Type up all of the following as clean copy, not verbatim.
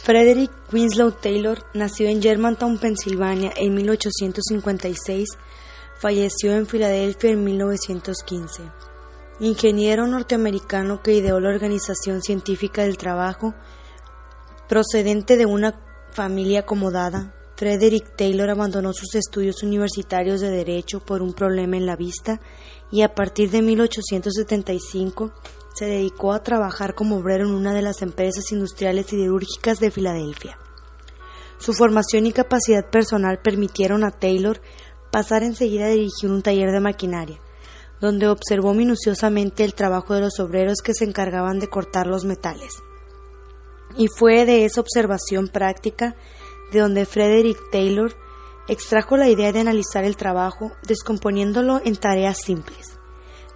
Frederick Winslow Taylor nació en Germantown, Pensilvania, en 1856, falleció en Filadelfia en 1915. Ingeniero norteamericano que ideó la Organización Científica del Trabajo, procedente de una familia acomodada, Frederick Taylor abandonó sus estudios universitarios de Derecho por un problema en la vista y a partir de 1875 se dedicó a trabajar como obrero en una de las empresas industriales siderúrgicas de Filadelfia. Su formación y capacidad personal permitieron a Taylor pasar enseguida a dirigir un taller de maquinaria, donde observó minuciosamente el trabajo de los obreros que se encargaban de cortar los metales. Y fue de esa observación práctica de donde Frederick Taylor extrajo la idea de analizar el trabajo, descomponiéndolo en tareas simples,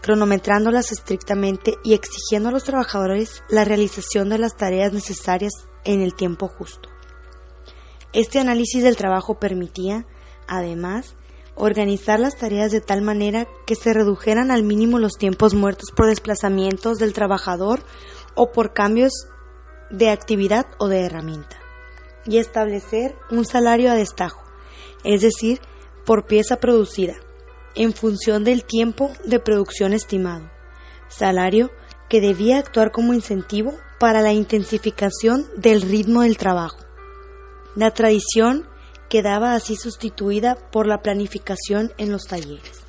cronometrándolas estrictamente y exigiendo a los trabajadores la realización de las tareas necesarias en el tiempo justo. Este análisis del trabajo permitía, además, organizar las tareas de tal manera que se redujeran al mínimo los tiempos muertos por desplazamientos del trabajador o por cambios de actividad o de herramienta, y establecer un salario a destajo, es decir, por pieza producida, en función del tiempo de producción estimado, salario que debía actuar como incentivo para la intensificación del ritmo del trabajo. La tradición quedaba así sustituida por la planificación en los talleres,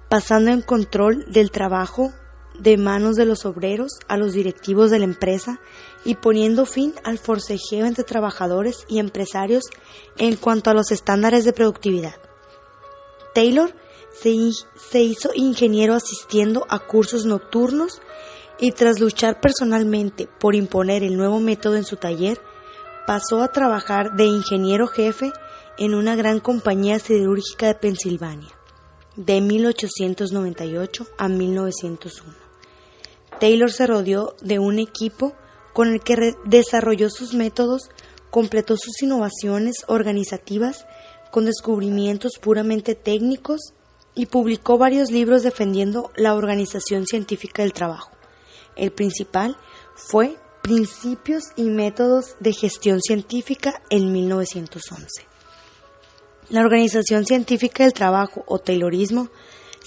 pasando en control del trabajo de manos de los obreros a los directivos de la empresa y poniendo fin al forcejeo entre trabajadores y empresarios en cuanto a los estándares de productividad. Taylor se hizo ingeniero asistiendo a cursos nocturnos y tras luchar personalmente por imponer el nuevo método en su taller, pasó a trabajar de ingeniero jefe en una gran compañía siderúrgica de Pensilvania, de 1898 a 1901. Taylor se rodeó de un equipo con el que desarrolló sus métodos, completó sus innovaciones organizativas con descubrimientos puramente técnicos y publicó varios libros defendiendo la organización científica del trabajo. El principal fue Principios y métodos de gestión científica en 1911. La organización científica del trabajo o Taylorismo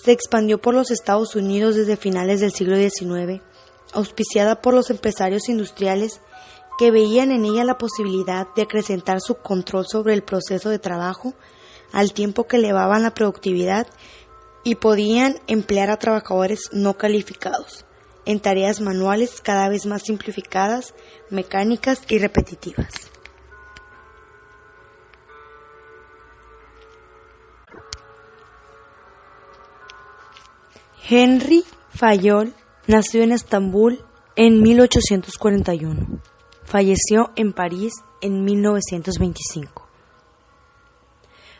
se expandió por los Estados Unidos desde finales del siglo XIX, auspiciada por los empresarios industriales que veían en ella la posibilidad de acrecentar su control sobre el proceso de trabajo al tiempo que elevaban la productividad y podían emplear a trabajadores no calificados en tareas manuales cada vez más simplificadas, mecánicas y repetitivas. Henry Fayol nació en Estambul en 1841. Falleció en París en 1925.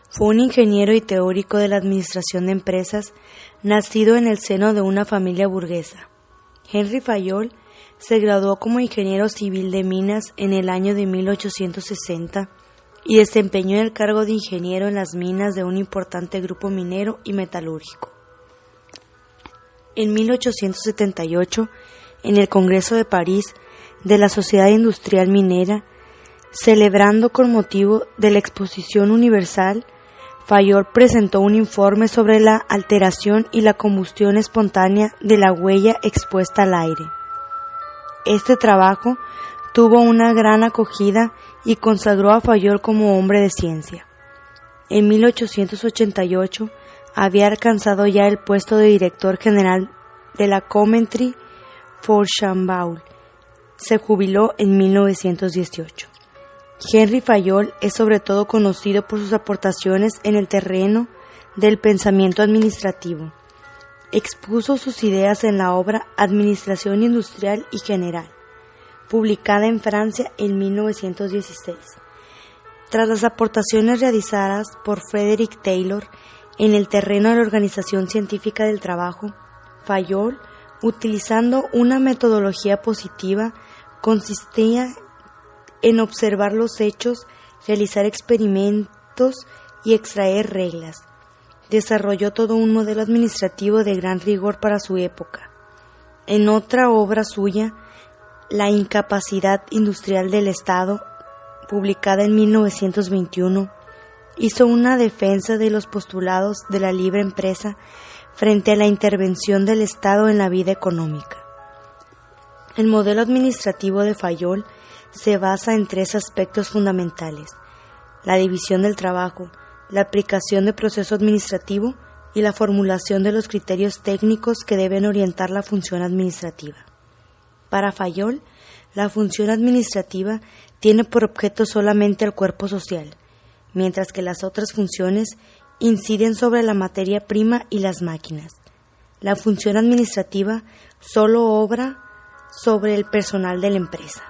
Fue un ingeniero y teórico de la administración de empresas, nacido en el seno de una familia burguesa. Henry Fayol se graduó como ingeniero civil de minas en el año de 1860 y desempeñó el cargo de ingeniero en las minas de un importante grupo minero y metalúrgico. En 1878, en el Congreso de París de la Sociedad Industrial Minera, celebrando con motivo de la Exposición Universal, Fayol presentó un informe sobre la alteración y la combustión espontánea de la huella expuesta al aire. Este trabajo tuvo una gran acogida y consagró a Fayol como hombre de ciencia. En 1888 había alcanzado ya el puesto de director general de la Coventry Fourchambault. Se jubiló en 1918. Henry Fayol es sobre todo conocido por sus aportaciones en el terreno del pensamiento administrativo. Expuso sus ideas en la obra Administración Industrial y General, publicada en Francia en 1916. Tras las aportaciones realizadas por Frederick Taylor en el terreno de la organización científica del trabajo, Fayol, utilizando una metodología positiva, consistía en observar los hechos, realizar experimentos y extraer reglas. Desarrolló todo un modelo administrativo de gran rigor para su época. En otra obra suya, La incapacidad industrial del Estado, publicada en 1921, hizo una defensa de los postulados de la libre empresa frente a la intervención del Estado en la vida económica. El modelo administrativo de Fayol se basa en tres aspectos fundamentales: la división del trabajo, la aplicación de proceso administrativo y la formulación de los criterios técnicos que deben orientar la función administrativa. Para Fayol, la función administrativa tiene por objeto solamente al cuerpo social, mientras que las otras funciones inciden sobre la materia prima y las máquinas. La función administrativa solo obra sobre el personal de la empresa.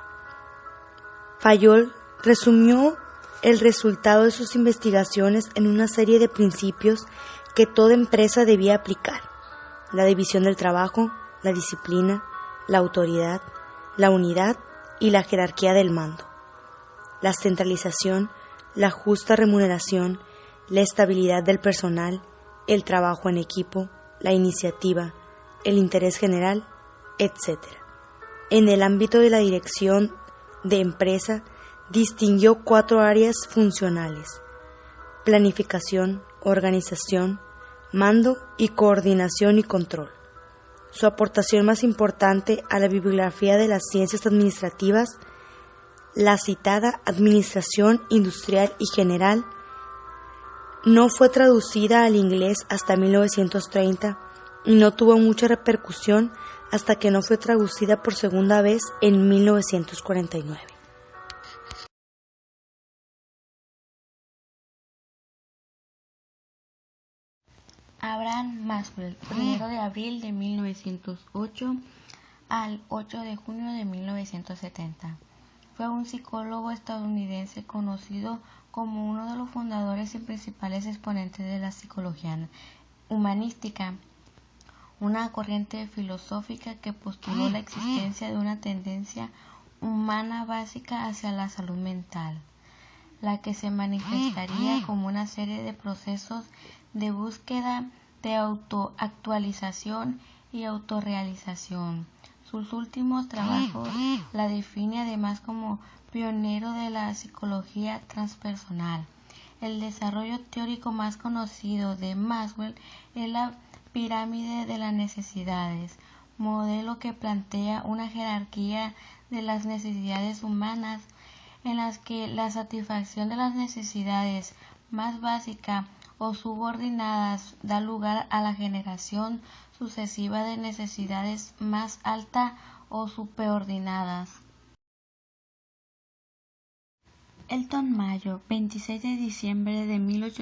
Fayol resumió el resultado de sus investigaciones en una serie de principios que toda empresa debía aplicar: la división del trabajo, la disciplina, la autoridad, la unidad y la jerarquía del mando, la centralización, la justa remuneración, la estabilidad del personal, el trabajo en equipo, la iniciativa, el interés general, etc. En el ámbito de la dirección de empresa, distinguió 4 áreas funcionales: planificación, organización, mando y coordinación y control. Su aportación más importante a la bibliografía de las ciencias administrativas, la citada Administración Industrial y General, no fue traducida al inglés hasta 1930 y no tuvo mucha repercusión hasta que no fue traducida por segunda vez en 1949. Abraham Maxwell, 1 de abril de 1908 al 8 de junio de 1970. Fue un psicólogo estadounidense conocido como uno de los fundadores y principales exponentes de la psicología humanística, una corriente filosófica que postuló la existencia de una tendencia humana básica hacia la salud mental, la que se manifestaría como una serie de procesos de búsqueda de autoactualización y autorrealización. Sus últimos trabajos la define además como pionero de la psicología transpersonal. El desarrollo teórico más conocido de Maxwell es la pirámide de las necesidades, modelo que plantea una jerarquía de las necesidades humanas en las que la satisfacción de las necesidades más básicas o subordinadas da lugar a la generación sucesiva de necesidades más altas o superordinadas. Elton Mayo, 26 de diciembre de 1800